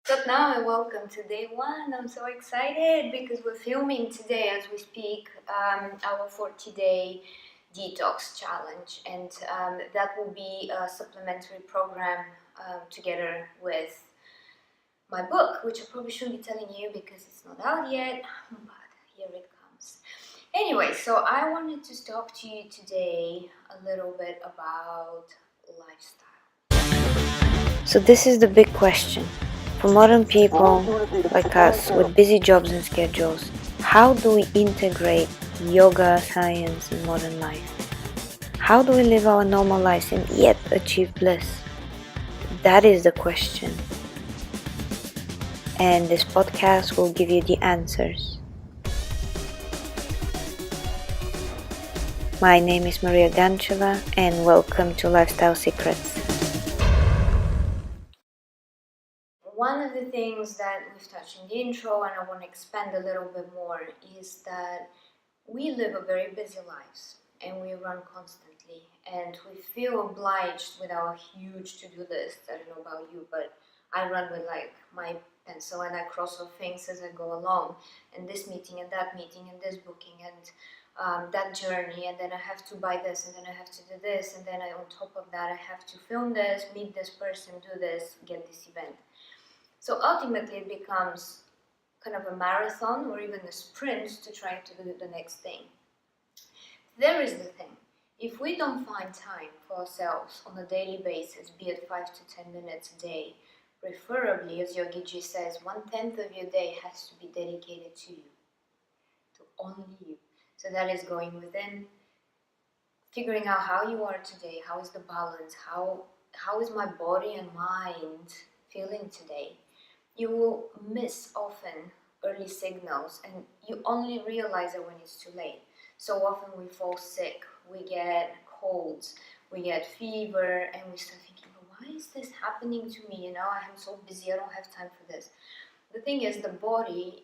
So now and welcome to day one. I'm so excited because we're filming today as we speak our 40-day detox challenge, and that will be a supplementary program together with my book, which I probably shouldn't be telling you because it's not out yet, but here it comes. Anyway, so I wanted to talk to you today a little bit about lifestyle. So this is the big question. For modern people like us with busy jobs and schedules, how do we integrate yoga, science, and modern life? How do we live our normal lives and yet achieve bliss? That is the question. And this podcast will give you the answers. My name is Mariya and welcome to Lifestyle Secrets. One of the things that we've touched in the intro, and I want to expand a little bit more, is that we live a very busy lives and we run constantly and we feel obliged with our huge to-do list. I don't know about you, but I run with like my pencil and I cross off things as I go along, and this meeting and that meeting and this booking and that journey, and then I have to buy this and then I have to do this, and then on top of that I have to film this, meet this person, do this, get this event. So ultimately it becomes kind of a marathon or even a sprint to try to do the next thing. There is the thing. If we don't find time for ourselves on a daily basis, be it 5 to 10 minutes a day, preferably, as Yogi Ji says, 1/10 of your day has to be dedicated to you, to only you. So that is going within, figuring out how you are today, how is the balance, how is my body and mind feeling today. You will miss often early signals and you only realize it when it's too late. So often we fall sick, we get colds, we get fever, and we start thinking, why is this happening to me? I'm so busy, I don't have time for this. The thing is, the body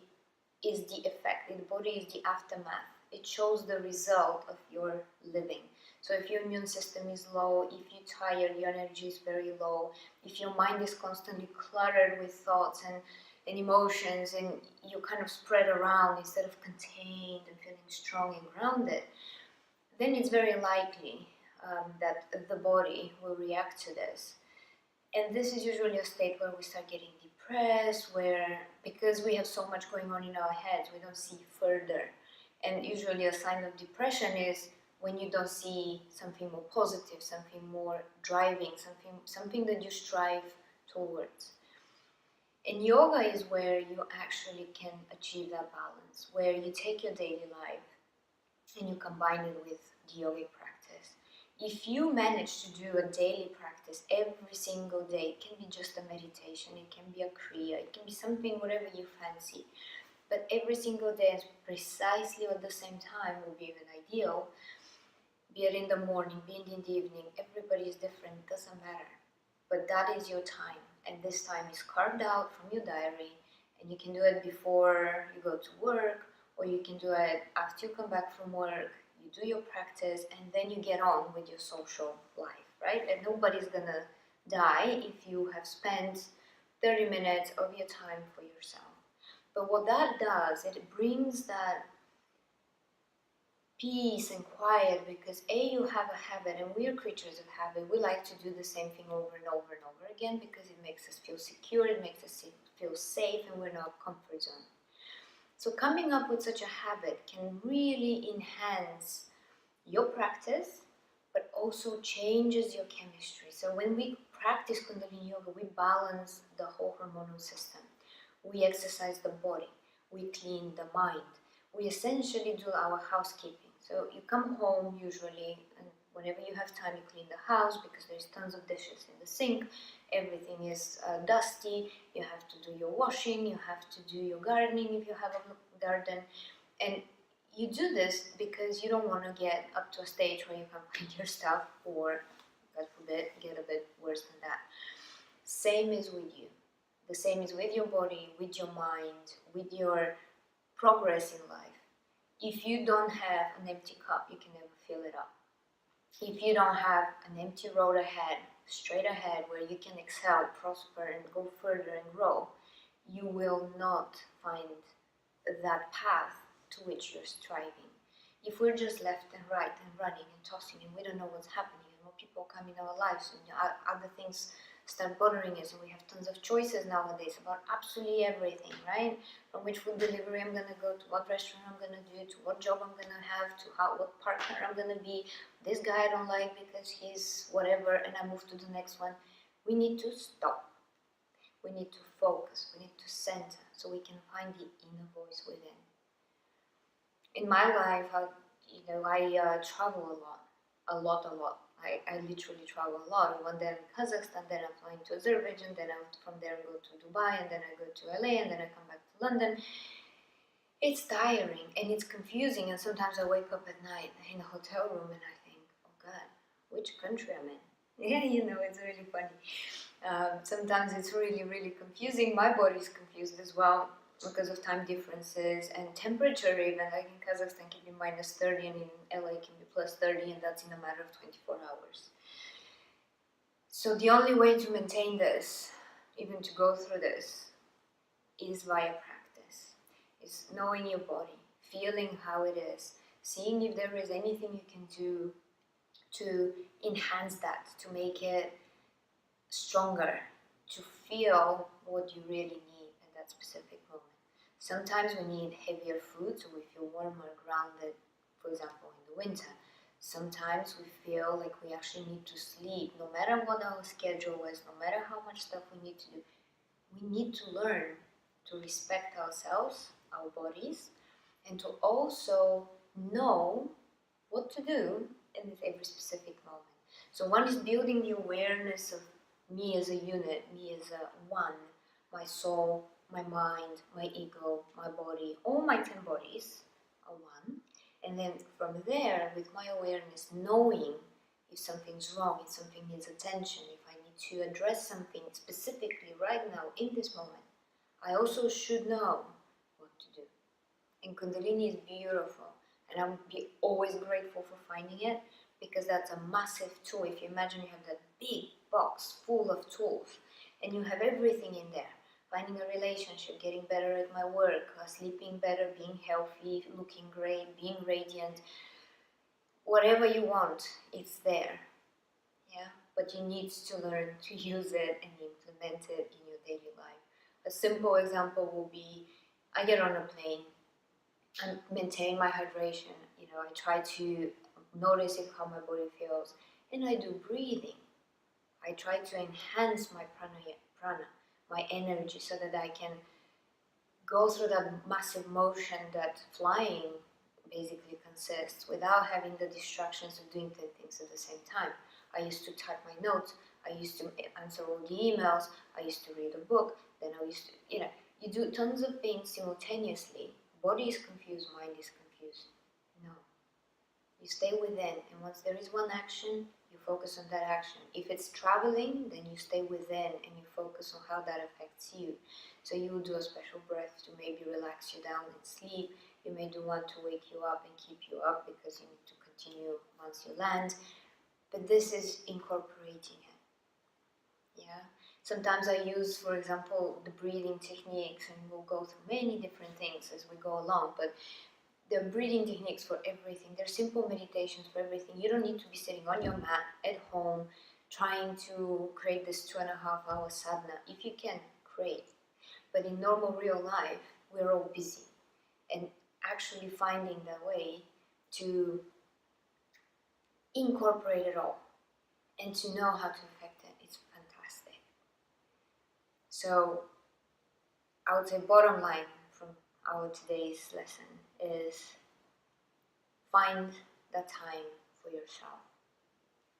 is the effect, the body is the aftermath. It shows the result of your living. So if your immune system is low, if you're tired, your energy is very low, if your mind is constantly cluttered with thoughts and emotions, and you kind of spread around instead of contained and feeling strong and grounded, then it's very likely that the body will react to this. And this is usually a state where we start getting depressed, where because we have so much going on in our heads, we don't see further. And usually a sign of depression is when you don't see something more positive, something more driving, something that you strive towards. And yoga is where you actually can achieve that balance, where you take your daily life and you combine it with the yogic practice. If you manage to do a daily practice every single day, it can be just a meditation, it can be a kriya, it can be something, whatever you fancy. But every single day, precisely at the same time, would be even ideal. Be it in the morning, be it in the evening, everybody is different, it doesn't matter. But that is your time, and this time is carved out from your diary, and you can do it before you go to work, or you can do it after you come back from work. You do your practice, and then you get on with your social life, right? And nobody's gonna die if you have spent 30 minutes of your time for yourself. But what that does, it brings that peace and quiet, because you have a habit, and we're creatures of habit. We like to do the same thing over and over and over again because it makes us feel secure, it makes us feel safe, and we're in our comfort zone. So coming up with such a habit can really enhance your practice, but also changes your chemistry. So when we practice Kundalini Yoga, we balance the whole hormonal system. We exercise the body, we clean the mind, we essentially do our housekeeping. So you come home usually, and whenever you have time, you clean the house because there's tons of dishes in the sink, everything is dusty, you have to do your washing, you have to do your gardening if you have a garden, and you do this because you don't want to get up to a stage where you can't clean your stuff, or, God forbid, get a bit worse than that. Same is with you. The same is with your body, with your mind, with your progress in life. If you don't have an empty cup, you can never fill it up. If you don't have an empty road ahead, straight ahead, where you can excel, prosper, and go further and grow, you will not find that path to which you're striving. If we're just left and right and running and tossing and we don't know what's happening, and more people come in our lives and other things start bothering us, and we have tons of choices nowadays about absolutely everything, right? From which food delivery I'm gonna go to, what restaurant I'm gonna do, to what job I'm gonna have, to what partner I'm gonna be. This guy I don't like because he's whatever, and I move to the next one. We need to stop. We need to focus. We need to center so we can find the inner voice within. In my life, I travel a lot. I literally travel a lot. One day I'm in Kazakhstan, then I'm flying to Azerbaijan, then from there I go to Dubai, and then I go to LA, and then I come back to London. It's tiring and it's confusing, and sometimes I wake up at night in a hotel room and I think, oh God, which country I'm in? Yeah, it's really funny. Sometimes it's really, really confusing. My body is confused as well because of time differences and temperature even. Like in Kazakhstan can be -30 and in LA can be +30, and that's in a matter of 24 hours. So the only way to maintain this, even to go through this, is via practice. It's knowing your body, feeling how it is, seeing if there is anything you can do to enhance that, to make it stronger, to feel what you really need at that specific moment. Sometimes we need heavier food so we feel warmer, grounded, for example, in the winter. Sometimes we feel like we actually need to sleep, no matter what our schedule is, no matter how much stuff we need to do. We need to learn to respect ourselves, our bodies, and to also know what to do in every specific moment. So one is building the awareness of me as a unit, me as a one, my soul, my mind, my ego, my body, all my 10 bodies are one. And then from there, with my awareness, knowing if something's wrong, if something needs attention, if I need to address something specifically right now, in this moment, I also should know what to do. And Kundalini is beautiful, and I'm always grateful for finding it, because that's a massive tool. If you imagine you have that big box full of tools, and you have everything in there, finding a relationship, getting better at my work, sleeping better, being healthy, looking great, being radiant, whatever you want, it's there. Yeah, but you need to learn to use it and implement it in your daily life. A simple example will be, I get on a plane and maintain my hydration. I try to notice how my body feels, and I do breathing. I try to enhance my prana, my energy, so that I can go through that massive motion that flying basically consists, without having the distractions of doing 10 things at the same time. I used to type my notes, I used to answer all the emails, I used to read a book, then I used to, you do tons of things simultaneously. Body is confused, mind is confused. No. You stay within, and once there is one action, you focus on that action. If it's traveling, then you stay within and you focus on how that affects you. So you will do a special breath to maybe relax you down and sleep. You may do one to wake you up and keep you up because you need to continue once you land. But this is incorporating it. Yeah. Sometimes I use, for example, the breathing techniques, and we'll go through many different things as we go along, but there are breathing techniques for everything. There are simple meditations for everything. You don't need to be sitting on your mat at home trying to create this 2.5-hour sadhana. If you can, great. But in normal real life, we're all busy. And actually finding that way to incorporate it all and to know how to affect it, it's fantastic. So I would say bottom line from our today's lesson is find that time for yourself.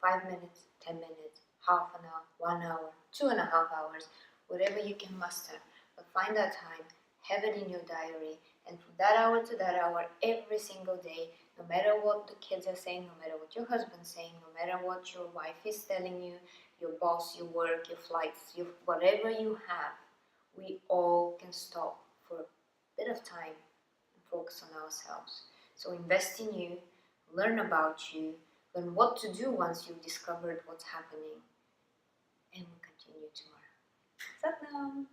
5 minutes, 10 minutes, half an hour, 1 hour, 2.5 hours, whatever you can muster. But find that time, have it in your diary, and from that hour to that hour, every single day, no matter what the kids are saying, no matter what your husband's saying, no matter what your wife is telling you, your boss, your work, your flights, whatever you have, we all can stop for a bit of time and focus on ourselves. So invest in you, learn about you, learn what to do once you've discovered what's happening, and we'll continue tomorrow. Satnam!